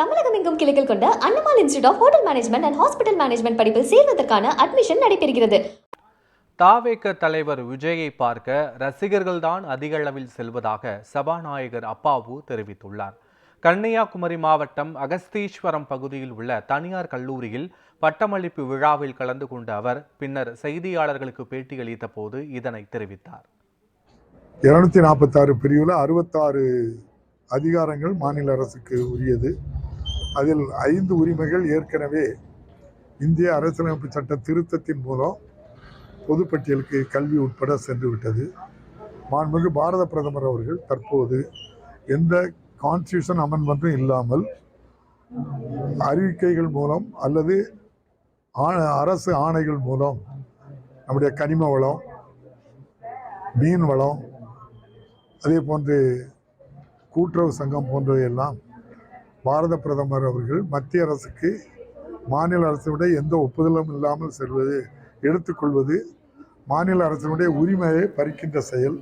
தமிழகம் எங்கும் கிளைகள் கொண்ட Annamal institute of hotel management and hospital management படிப்பில் சேர்வதற்கான அட்மிஷன் நடைபெறுகிறது. தாவேக தலைவர் விஜயை பார்க்க ரசிகர்கள்தான் அதிக அளவில் செல்வதாக சபாநாயகர் அப்பாவு தெரிவித்துள்ளார். கன்னியாகுமரி மாவட்டம் அகஸ்தீஸ்வரம் பகுதியில் உள்ள தனியார் கல்லூரியில் பட்டமளிப்பு விழாவில் கலந்து கொண்ட அவர் பின்னர் செய்தியாளர்களுக்கு பேட்டியளித்த போது இதனை தெரிவித்தார். 246 பிரிவில் 66 அதிகாரங்கள் மாநில அரசுக்கு உரியது. அதில் 5 உரிமைகள் ஏற்கனவே இந்திய அரசியலமைப்பு சட்ட திருத்தத்தின் மூலம் பொதுப்பட்டியலுக்கு கல்வி உட்பட சென்று விட்டது. மாண்புமிகு பாரத பிரதமர் அவர்கள் தற்போது எந்த கான்ஸ்டியூஷன் அமெண்ட்மெண்ட்டும் இல்லாமல் அறிவிக்கைகள் மூலம் அல்லது அரசு ஆணைகள் மூலம் நம்முடைய கனிம வளம், மீன் வளம், அதே போன்று கூட்டுறவு சங்கம் போன்றவையெல்லாம் பாரத பிரதமர் அவர்கள் மத்திய அரசுக்கு மாநில அரசினுடைய எந்த ஒப்புதலும் இல்லாமல் செல்வது, எடுத்துக்கொள்வது மாநில அரசினுடைய உரிமையை பறிக்கின்ற செயல்.